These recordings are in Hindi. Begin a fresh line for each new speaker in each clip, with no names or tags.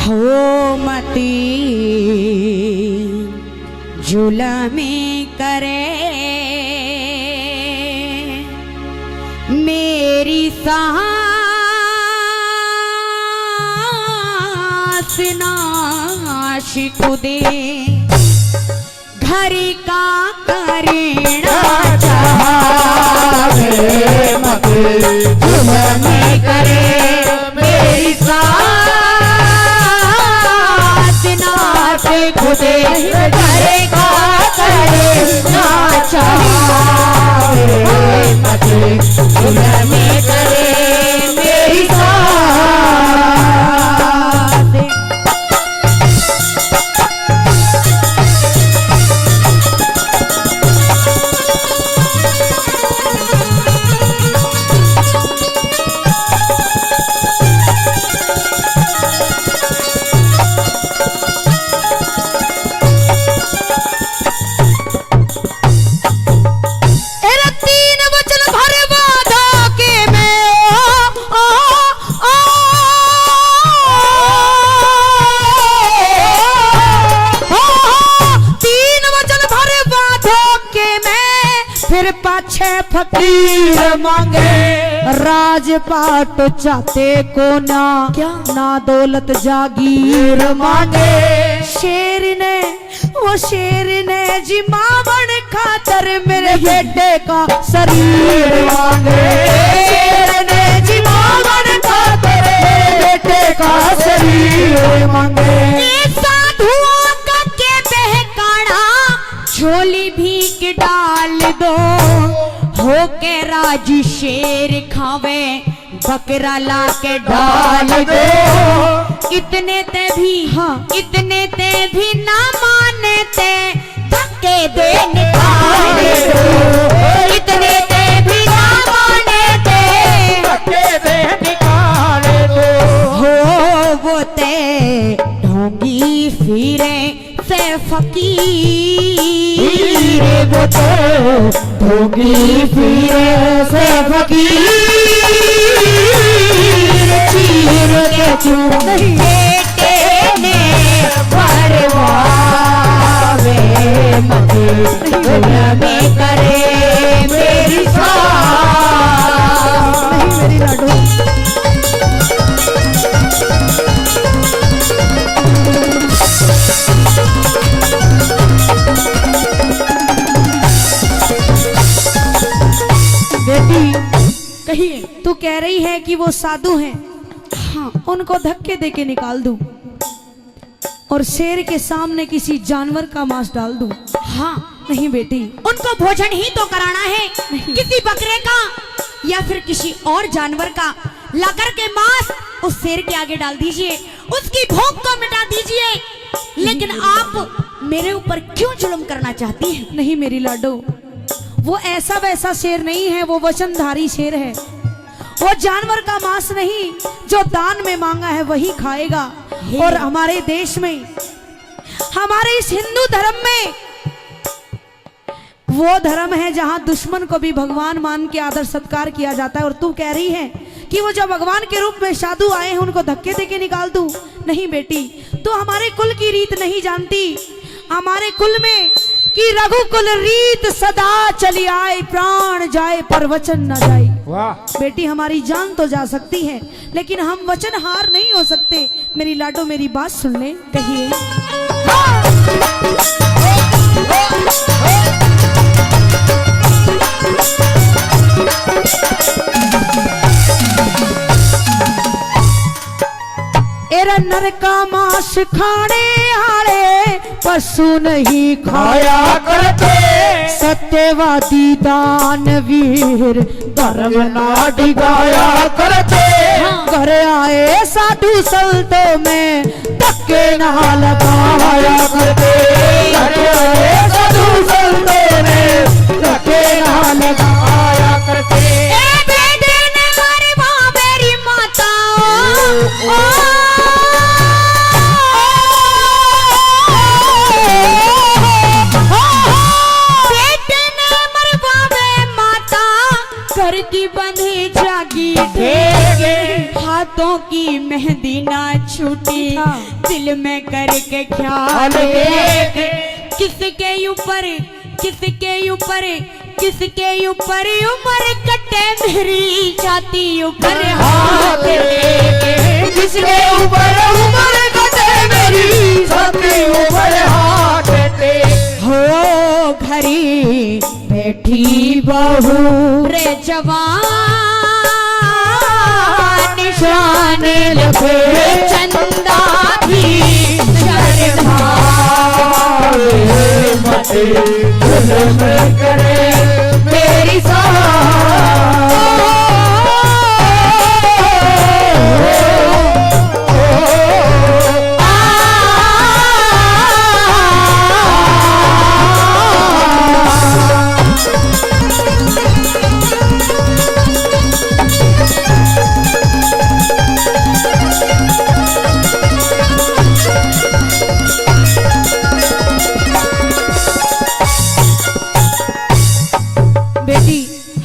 हो मती जुल्मी करे मेरी सांस नाश खुदे घरी का करेना चाहे मती जुल्मी करे मेरी सांस नाश खुदे घरे का करेना चाहे मती जुल्मी करे मेरी फिर पाछे फकीर मांगे राजपाट चाहते को ना क्या ना दौलत जागीर मांगे शेर ने जी मावन खातर मेरे बेटे का शरीर मांगे शेर ने जी मावन खातर मेरे बेटे का शरीर मांगे साधुओं का के बहकाना झोली भी के डाल दो हो के राजी शेर खावे बकरा ला के डाल दो इतने ते भी ना माने ते धक्के दे निकाले दो इतने ते भी ना माने ते धक्के दे निकाले दो हो वो ते ढोंगी फिरे से फकीर वो तो ढोंगी फिरे से फकीर चीर के चूम बेटे ने भरवावे मगे में करे मेरी साथ मेरी लाडो कहिए तू कह रही है कि वो साधु हैं, हाँ उनको धक्के देके निकाल दूं और शेर के सामने किसी जानवर का मांस डाल दूं? हाँ नहीं बेटी, उनको भोजन ही तो कराना है, किसी बकरे का या फिर किसी और जानवर का लाकर के मांस उस शेर के आगे डाल दीजिए, उसकी भूख को मिटा दीजिए। लेकिन आप मेरे ऊपर क्यों जुल्म करना चाहती हैं? नहीं मेरी लाडो, वो ऐसा वैसा शेर नहीं है, वो वचनधारी शेर है। वो जानवर का मांस नहीं, जो दान में मांगा है वही खाएगा। और हमारे देश में, हमारे इस हिंदू धर्म में वो धर्म है जहां दुश्मन को भी भगवान मान के आदर सत्कार किया जाता है। और तू कह रही है कि वो जो भगवान के रूप में साधु आए हैं उनको धक्के देके निकाल दूं? नहीं बेटी, तू हमारे कुल की रीत नहीं जानती। हमारे कुल में कि रघुकुल रीत सदा चली आए, प्राण जाए पर वचन न जाए। वाह बेटी, हमारी जान तो जा सकती है लेकिन हम वचन हार नहीं हो सकते। मेरी लाडो मेरी बात सुन ले, कहिए एरा नर का मांस खाने आले पशु नहीं खाया करते, सत्यवादी दानवीर धर्म ना डिगाया करते। घर आए साधु संतों में धक्के ना लगाया करते, घर आए साधु संतों में धक्के ना लगाया करते। बेटे ने मारे माँ मेरी माता घर की बंधी जागी ठेके, हाथ
हाथों की मेहंदी ना छूटी, दिल में करके ख्याल किसके ऊपर किसके ऊपर किसके ऊपर उम्र कटे मेरी छाती ऊपर हाथ
किसके ऊपर उम्र कटे मेरी छाती ऊपर हाथ दे।
हो घरी बैठी बहू रे जवान निशान लगे चंदा भी शर्मा
मत जुल्म करे मेरी
बेटी,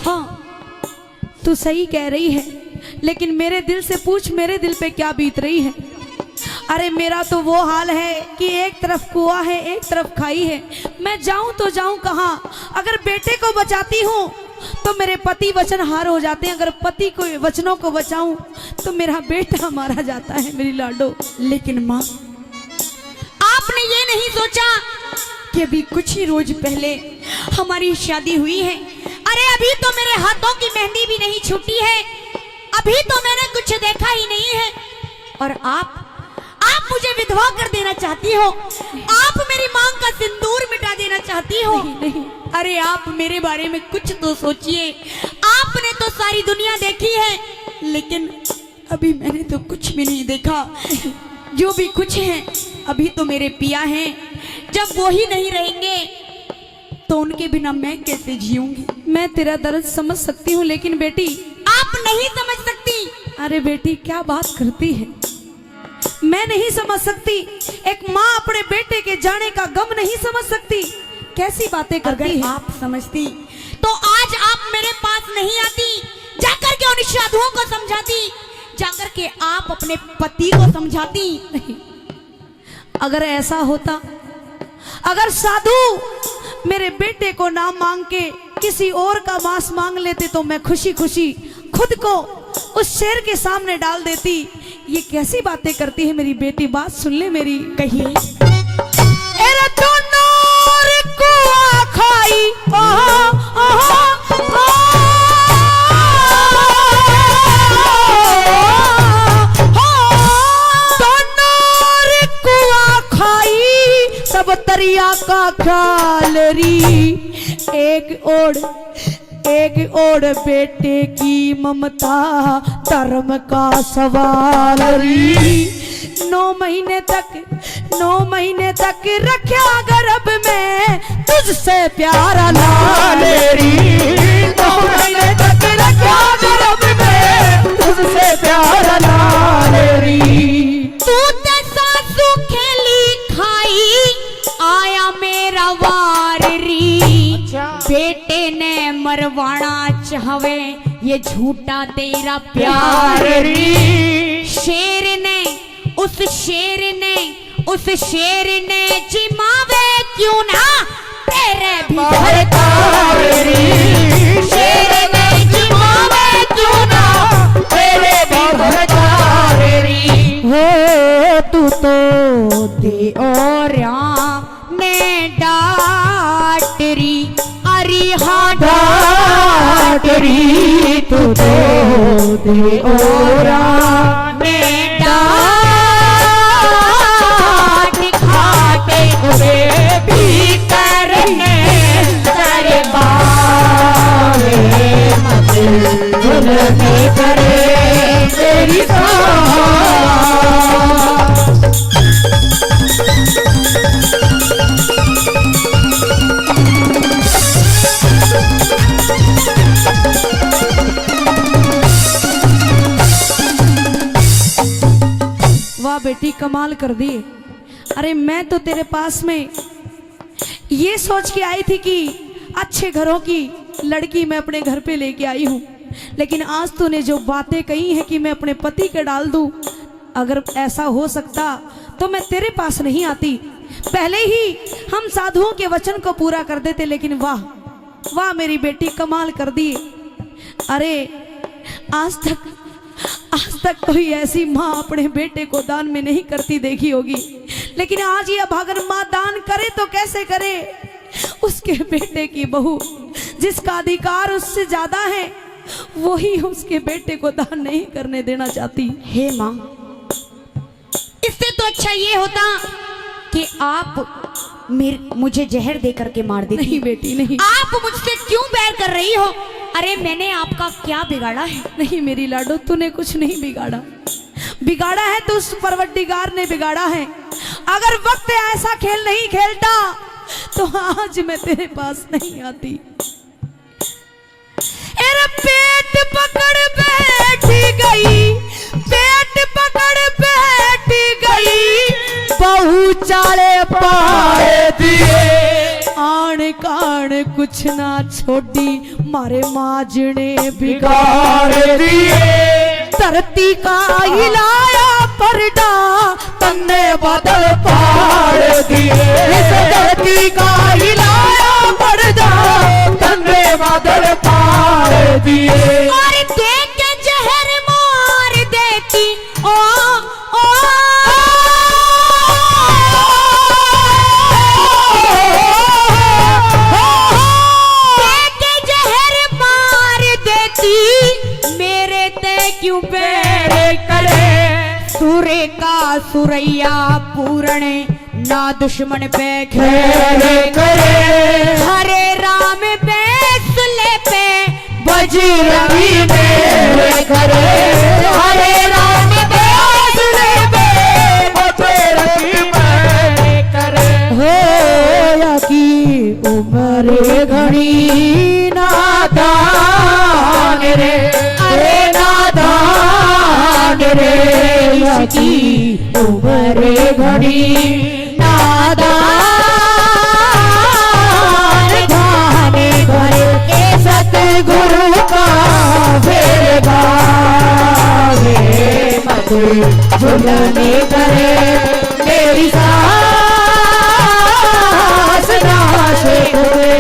हाँ तू सही कह रही है, लेकिन मेरे दिल से पूछ मेरे दिल पे क्या बीत रही है। अरे मेरा तो वो हाल है कि एक तरफ कुआं है एक तरफ खाई है, मैं जाऊं तो जाऊं कहाँ। अगर बेटे को बचाती हूँ तो मेरे पति वचनहार हो जाते हैं, अगर पति को वचनों को बचाऊं तो मेरा बेटा मारा जाता है मेरी लाडो।
लेकिन माँ, आपने ये नहीं सोचा कि अभी कुछ ही रोज पहले हमारी शादी हुई है। अरे अभी तो मेरे हाथों की मेहंदी भी नहीं छूटी है, अभी तो मैंने कुछ देखा ही नहीं है, और आप मुझे विधवा कर देना चाहती हो, आप मेरी मांग का सिंदूर मिटा देना चाहती हो।
नहीं।
अरे आप मेरे बारे में कुछ तो सोचिए, आपने तो सारी दुनिया देखी है, लेकिन अभी मैंने तो कुछ भी नहीं देखा। जो भी कुछ है अभी तो मेरे पिया हैं, जब वो ही नहीं रहेंगे तो उनके बिना मैं कैसे जीऊंगी।
मैं तेरा दर्द समझ सकती हूँ, लेकिन बेटी
आप नहीं समझ सकती।
अरे बेटी क्या बात करती है, मैं नहीं समझ सकती। एक माँ अपने बेटे के जाने का गम नहीं समझ सकती, कैसी बातें करती
अगर
है।
आप समझती तो आज आप मेरे पास नहीं आती, जाकर के उन साधुओं को समझाती, जाकर के आप अपने पति को समझाती।
नहीं, अगर ऐसा होता, अगर साधु मेरे बेटे को ना मांग के किसी और का मांस मांग लेते तो मैं खुशी खुशी खुद को उस शेर के सामने डाल देती। ये कैसी बातें करती है मेरी बेटी, बात सुन ले मेरी।
कहिए।
एरे तो नोर कुआं खाई तो नोर कुआं खाई सब तरिया का ख्याल री। एक ओर बेटे की ममता धर्म का सवाल री। 9 महीने तक रखा गर्भ में तुझसे प्यारा लाल री। 9 महीने तक रखा गर्भ में तुझसे प्यारा लाल री।
तू ते सासू खेली खाई आया मेरा वार री। बेटे ने मरवाना चाहवे ये झूठा तेरा प्यार री। उस शेर ने जिमावे क्यों ना तेरे भीतर तार री। शेर ने जिमावे क्यों ना तेरे भीतर तार री।
हो तू तो
दे और ने डाट री। अरे हाँ
डाट री तू तो दे और
ने डाट खाटे हुए भी करने तेरे बारे मत भूलने करे तेरी
वाह बेटी कमाल कर दिए। अरे मैं तो तेरे पास में ये सोच के आई थी कि अच्छे घरों की लड़की मैं अपने घर पे लेके आई हूँ, लेकिन आज तूने जो बातें कही हैं कि मैं अपने पति के डाल दूं, अगर ऐसा हो सकता तो मैं तेरे पास नहीं आती, पहले ही हम साधुओं के वचन को पूरा कर देते। लेकिन वाह वाह मेरी बेटी, कमाल कर दी। अरे आज तक कोई ऐसी माँ अपने बेटे को दान में नहीं करती देखी होगी, लेकिन आज ये अभागन माँ दान करे तो कैसे करे। उसके बेटे की बहू जिसका अधिकार उससे ज्यादा है, वही उसके बेटे को दान नहीं करने देना चाहती।
हे माँ, इससे तो अच्छा ये होता कि आप मुझे जहर दे करके मार देती।
नहीं बेटी नहीं।
आप मुझसे क्यों बैर कर रही हो? अरे मैंने आपका क्या बिगाड़ा है?
नहीं मेरी लाडो, तूने कुछ नहीं बिगाड़ा। बिगाड़ा है तो उस परवरदिगार ने बिगाड़ा है। अगर वक्त ऐसा खेल नहीं खेलता तो आज मैं तेरे पास नहीं आती।
अरे पेट पकड़ बैठी गई, पेट पकड़ बैठी गई,
बहु चाले पाए दिए,
आण कान कुछ ना छोड़ी, मारे माजने
बिगाड़ दिए।
धरती का हिलाया परडा,
तन्ने बादल पाड़ दिए, इस धरती का हिलाया पर्दा, तन्ने बादल पाड़ दिए।
और देख के जहर मार देती, ओ ओ देख के जहर मार देती, मेरे ते क्यों बैर करे। सूर्य का सुरैया पूर्ण, ना दुश्मन पे
खेल करे,
हरे राम बैसले पे
बजरंगी मेरे करे, हरे राम बैसले पे बजरंगी मेरे करे।
होया की
उम्र घड़ी नादान रे, अरे नादान रे, इसकी उम्र घड़ी नादान, गाने भरे ए सतगुरु का फिर गावे, मत झुलने करे मेरी सास नाश हुए,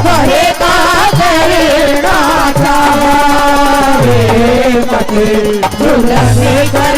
भरे का करना चाहे, मत झुलने करे